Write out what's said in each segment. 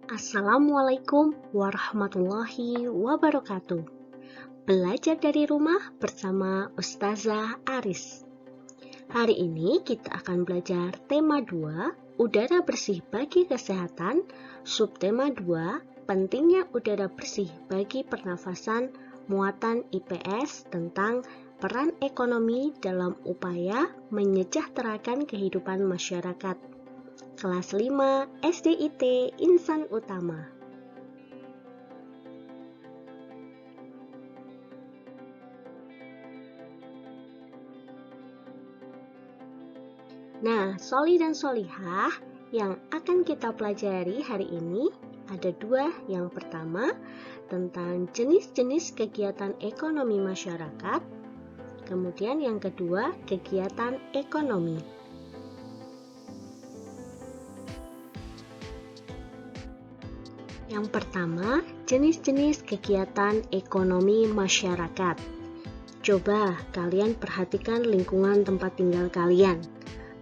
Assalamualaikum warahmatullahi wabarakatuh. Belajar dari rumah bersama Ustazah Aris. Hari ini kita akan belajar tema 2, udara bersih bagi kesehatan, subtema 2, pentingnya udara bersih bagi pernafasan, muatan IPS tentang peran ekonomi dalam upaya menyejahterakan kehidupan masyarakat. Kelas 5 SDIT Insan Utama. Nah, soli dan solihah yang akan kita pelajari hari ini ada dua. Yang pertama, tentang jenis-jenis kegiatan ekonomi masyarakat. Kemudian yang kedua, kegiatan ekonomi. Yang pertama, jenis-jenis kegiatan ekonomi masyarakat. Coba kalian perhatikan lingkungan tempat tinggal kalian.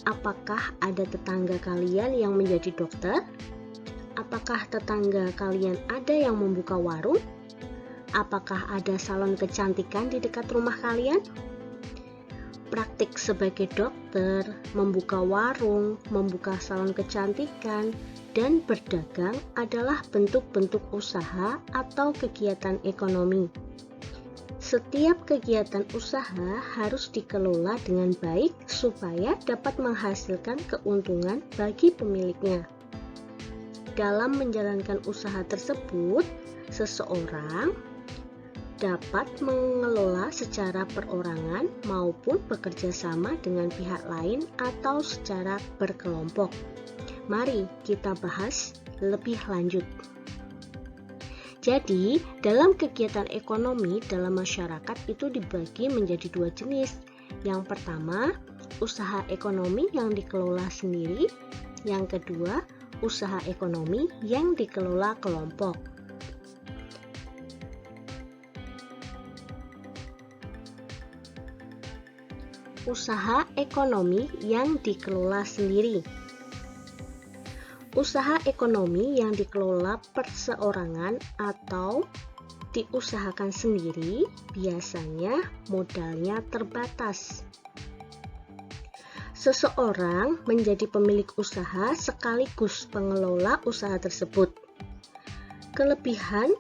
Apakah ada tetangga kalian yang menjadi dokter? Apakah tetangga kalian ada yang membuka warung? Apakah ada salon kecantikan di dekat rumah kalian? Praktik sebagai dokter, membuka warung, membuka salon kecantikan, dan berdagang adalah bentuk-bentuk usaha atau kegiatan ekonomi. Setiap kegiatan usaha harus dikelola dengan baik supaya dapat menghasilkan keuntungan bagi pemiliknya. Dalam menjalankan usaha tersebut, seseorang dapat mengelola secara perorangan maupun bekerja sama dengan pihak lain atau secara berkelompok. Mari kita bahas lebih lanjut. Jadi, dalam kegiatan ekonomi dalam masyarakat itu dibagi menjadi dua jenis. Yang pertama, usaha ekonomi yang dikelola sendiri. Yang kedua, usaha ekonomi yang dikelola kelompok. Usaha ekonomi yang dikelola sendiri. Usaha ekonomi yang dikelola perseorangan atau diusahakan sendiri biasanya modalnya terbatas. Seseorang menjadi pemilik usaha sekaligus pengelola usaha tersebut. Kelebihan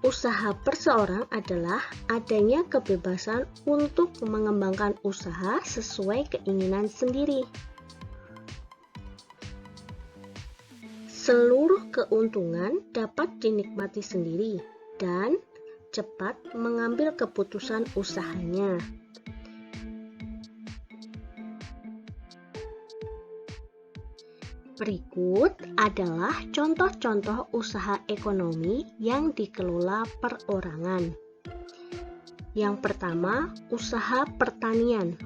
usaha perseorang adalah adanya kebebasan untuk mengembangkan usaha sesuai keinginan sendiri. Seluruh keuntungan dapat dinikmati sendiri dan cepat mengambil keputusan usahanya. Berikut adalah contoh-contoh usaha ekonomi yang dikelola perorangan. Yang pertama, usaha pertanian.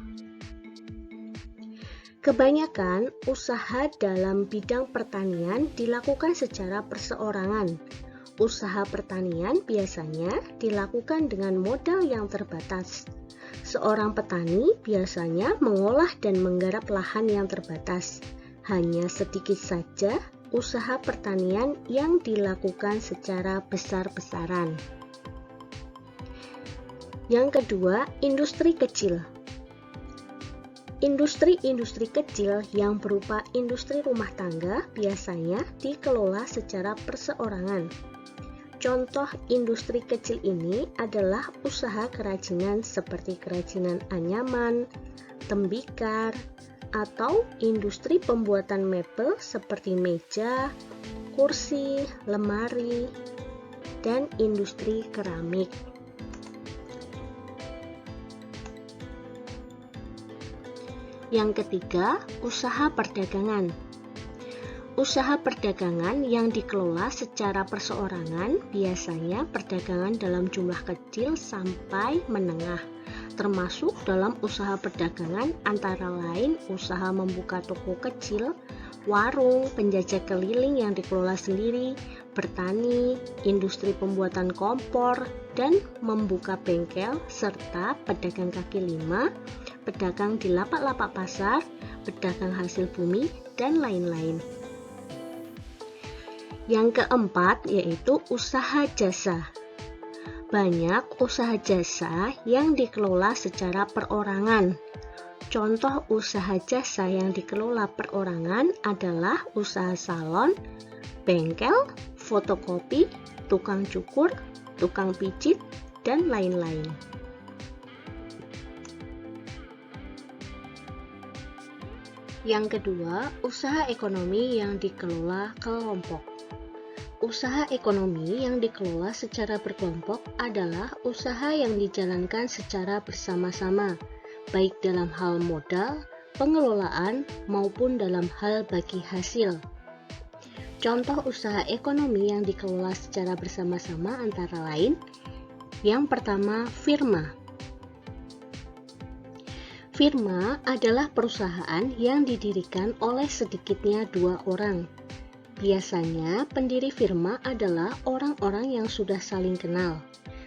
Kebanyakan usaha dalam bidang pertanian dilakukan secara perseorangan. Usaha pertanian biasanya dilakukan dengan modal yang terbatas. Seorang petani biasanya mengolah dan menggarap lahan yang terbatas. Hanya sedikit saja usaha pertanian yang dilakukan secara besar-besaran. Yang kedua, industri kecil. Industri-industri kecil yang berupa industri rumah tangga biasanya dikelola secara perseorangan. Contoh industri kecil ini adalah usaha kerajinan seperti kerajinan anyaman, tembikar, atau industri pembuatan mebel seperti meja, kursi, lemari, dan industri keramik. Yang ketiga, usaha perdagangan. Usaha perdagangan yang dikelola secara perseorangan biasanya perdagangan dalam jumlah kecil sampai menengah, termasuk dalam usaha perdagangan antara lain usaha membuka toko kecil, warung, penjajah keliling yang dikelola sendiri, bertani, industri pembuatan kompor, dan membuka bengkel, serta pedagang kaki lima, pedagang di lapak-lapak pasar, pedagang hasil bumi, dan lain-lain. Yang keempat yaitu usaha jasa. Banyak usaha jasa yang dikelola secara perorangan. Contoh usaha jasa yang dikelola perorangan adalah usaha salon, bengkel, fotokopi, tukang cukur, tukang pijit, dan lain-lain. Yang kedua, usaha ekonomi yang dikelola kelompok. Usaha ekonomi yang dikelola secara berkelompok adalah usaha yang dijalankan secara bersama-sama, baik dalam hal modal, pengelolaan, maupun dalam hal bagi hasil. Contoh usaha ekonomi yang dikelola secara bersama-sama antara lain, yang pertama, firma. Firma adalah perusahaan yang didirikan oleh sedikitnya 2 orang. Biasanya, pendiri firma adalah orang-orang yang sudah saling kenal.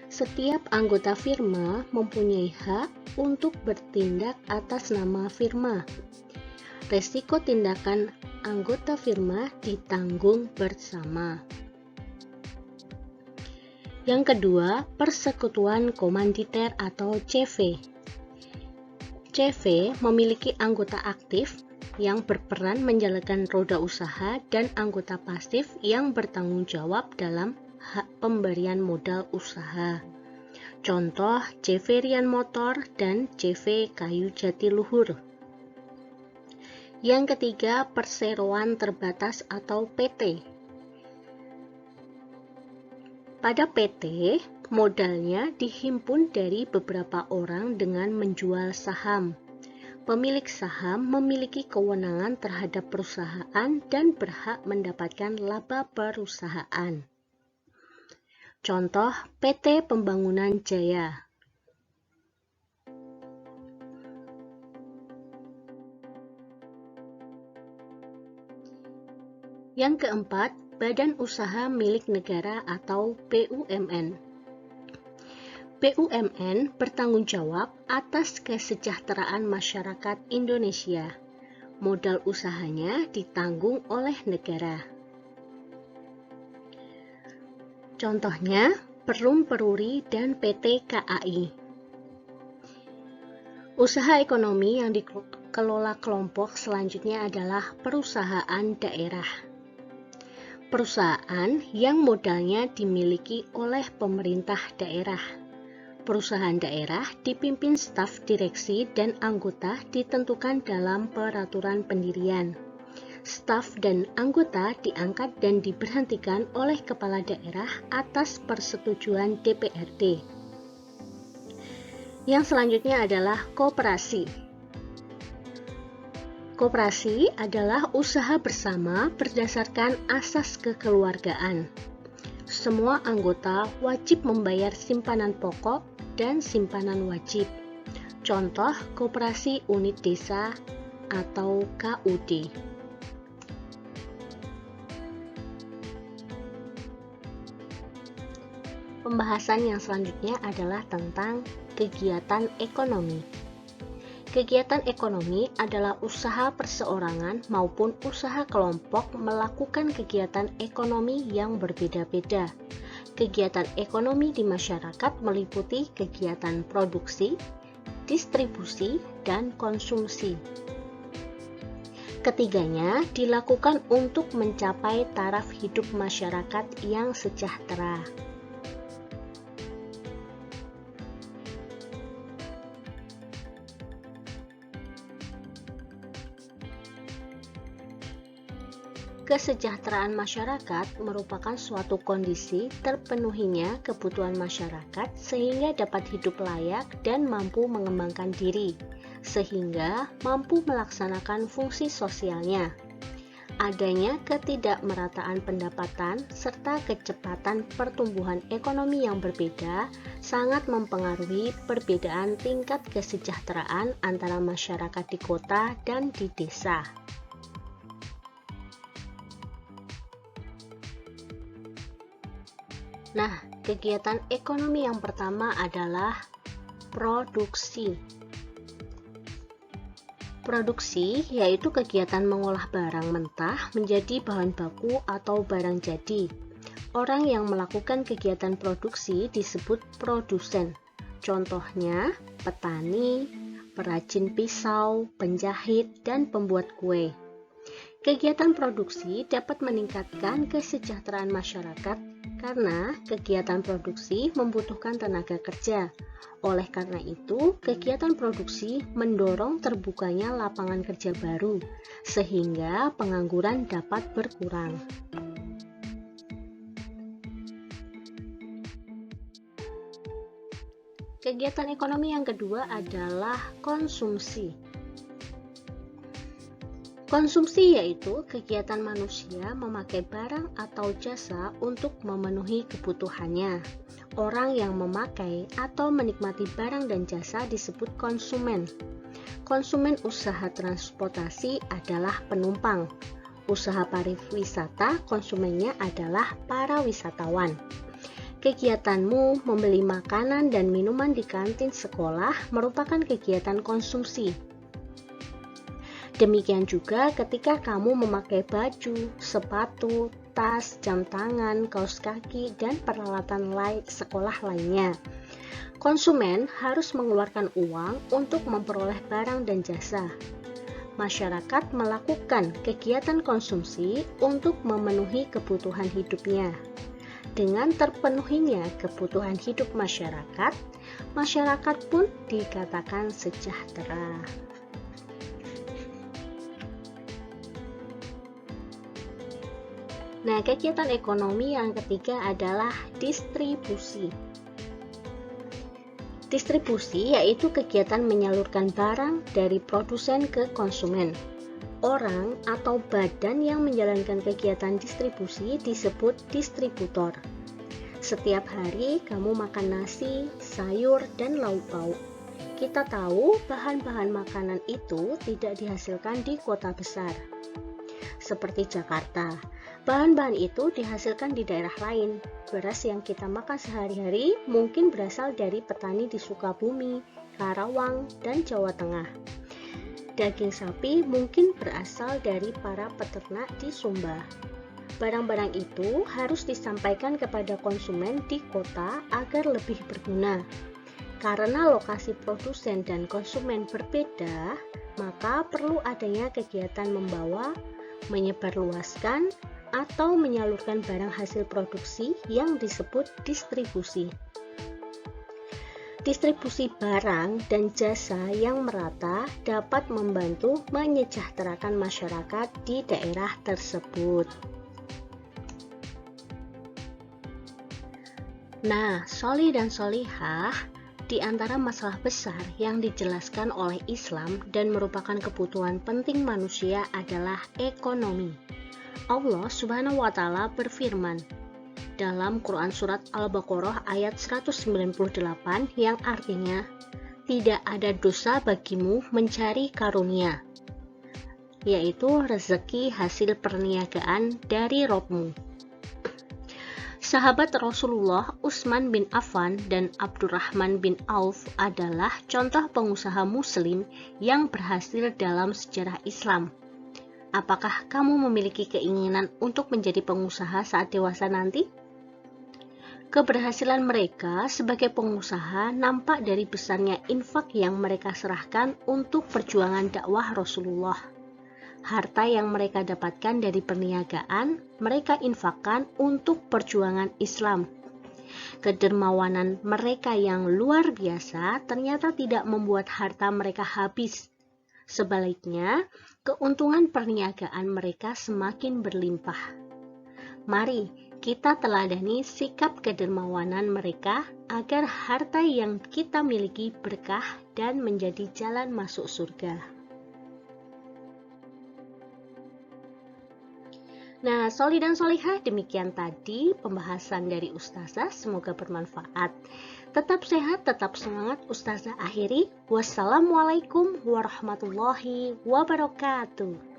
Setiap anggota firma mempunyai hak untuk bertindak atas nama firma. Resiko tindakan anggota firma ditanggung bersama. Yang kedua, persekutuan komanditer atau CV. CV memiliki anggota aktif yang berperan menjalankan roda usaha dan anggota pasif yang bertanggung jawab dalam hak pemberian modal usaha. Contoh CV Rian Motor dan CV Kayu Jatiluhur. Yang ketiga, perseroan terbatas atau PT. Pada PT, modalnya dihimpun dari beberapa orang dengan menjual saham. Pemilik saham memiliki kewenangan terhadap perusahaan dan berhak mendapatkan laba perusahaan. Contoh PT Pembangunan Jaya. Yang keempat, Badan Usaha Milik Negara atau BUMN. BUMN bertanggung jawab atas kesejahteraan masyarakat Indonesia. Modal usahanya ditanggung oleh negara. Contohnya, Perum Peruri dan PT KAI. Usaha ekonomi yang dikelola kelompok selanjutnya adalah perusahaan daerah. Perusahaan yang modalnya dimiliki oleh pemerintah daerah. Perusahaan daerah dipimpin staf direksi dan anggota ditentukan dalam peraturan pendirian. Staf dan anggota diangkat dan diberhentikan oleh kepala daerah atas persetujuan DPRD. Yang selanjutnya adalah koperasi. Koperasi adalah usaha bersama berdasarkan asas kekeluargaan. Semua anggota wajib membayar simpanan pokok dan simpanan wajib. Contoh koperasi unit desa atau KUD. Pembahasan yang selanjutnya adalah tentang kegiatan ekonomi. Kegiatan ekonomi adalah usaha perseorangan maupun usaha kelompok melakukan kegiatan ekonomi yang berbeda-beda. Kegiatan ekonomi di masyarakat meliputi kegiatan produksi, distribusi, dan konsumsi. Ketiganya dilakukan untuk mencapai taraf hidup masyarakat yang sejahtera. Kesejahteraan masyarakat merupakan suatu kondisi terpenuhinya kebutuhan masyarakat sehingga dapat hidup layak dan mampu mengembangkan diri, sehingga mampu melaksanakan fungsi sosialnya. Adanya ketidakmerataan pendapatan serta kecepatan pertumbuhan ekonomi yang berbeda sangat mempengaruhi perbedaan tingkat kesejahteraan antara masyarakat di kota dan di desa. Nah, kegiatan ekonomi yang pertama adalah produksi. Produksi yaitu kegiatan mengolah barang mentah menjadi bahan baku atau barang jadi. Orang yang melakukan kegiatan produksi disebut produsen. Contohnya, petani, perajin pisau, penjahit, dan pembuat kue. Kegiatan produksi dapat meningkatkan kesejahteraan masyarakat karena kegiatan produksi membutuhkan tenaga kerja. Oleh karena itu, kegiatan produksi mendorong terbukanya lapangan kerja baru, sehingga pengangguran dapat berkurang. Kegiatan ekonomi yang kedua adalah konsumsi. Konsumsi yaitu kegiatan manusia memakai barang atau jasa untuk memenuhi kebutuhannya. Orang yang memakai atau menikmati barang dan jasa disebut konsumen. Konsumen usaha transportasi adalah penumpang. Usaha pariwisata konsumennya adalah para wisatawan. Kegiatanmu membeli makanan dan minuman di kantin sekolah merupakan kegiatan konsumsi. Demikian juga ketika kamu memakai baju, sepatu, tas, jam tangan, kaos kaki, dan peralatan sekolah lainnya. Konsumen harus mengeluarkan uang untuk memperoleh barang dan jasa. Masyarakat melakukan kegiatan konsumsi untuk memenuhi kebutuhan hidupnya. Dengan terpenuhinya kebutuhan hidup masyarakat, masyarakat pun dikatakan sejahtera. Nah, kegiatan ekonomi yang ketiga adalah distribusi. Distribusi yaitu kegiatan menyalurkan barang dari produsen ke konsumen. Orang atau badan yang menjalankan kegiatan distribusi disebut distributor. Setiap hari kamu makan nasi, sayur, dan lauk pauk. Kita tahu bahan-bahan makanan itu tidak dihasilkan di kota besar, seperti Jakarta. Bahan-bahan itu dihasilkan di daerah lain. Beras yang kita makan sehari-hari mungkin berasal dari petani di Sukabumi, Karawang, dan Jawa Tengah. Daging sapi mungkin berasal dari para peternak di Sumba. Barang-barang itu harus disampaikan kepada konsumen di kota agar lebih berguna. Karena lokasi produsen dan konsumen berbeda, maka perlu adanya kegiatan membawa, menyebarluaskan, atau menyalurkan barang hasil produksi yang disebut distribusi. Distribusi barang dan jasa yang merata dapat membantu menyejahterakan masyarakat di daerah tersebut. Nah, sholih dan sholihah, di antara masalah besar yang dijelaskan oleh Islam dan merupakan kebutuhan penting manusia adalah ekonomi. Allah Subhanahu wa Ta'ala berfirman dalam Quran Surat Al-Baqarah ayat 198 yang artinya, tidak ada dosa bagimu mencari karunia, yaitu rezeki hasil perniagaan dari Robmu. Sahabat Rasulullah Utsman bin Affan dan Abdurrahman bin Auf adalah contoh pengusaha muslim yang berhasil dalam sejarah Islam. Apakah kamu memiliki keinginan untuk menjadi pengusaha saat dewasa nanti? Keberhasilan mereka sebagai pengusaha nampak dari besarnya infak yang mereka serahkan untuk perjuangan dakwah Rasulullah. Harta yang mereka dapatkan dari perniagaan, mereka infakkan untuk perjuangan Islam. Kedermawanan mereka yang luar biasa ternyata tidak membuat harta mereka habis. Sebaliknya, keuntungan perniagaan mereka semakin berlimpah. Mari kita teladani sikap kedermawanan mereka agar harta yang kita miliki berkah dan menjadi jalan masuk surga. Nah, sholih dan sholihah, demikian tadi pembahasan dari Ustazah, semoga bermanfaat. Tetap sehat, tetap semangat. Ustazah akhiri, wassalamualaikum warahmatullahi wabarakatuh.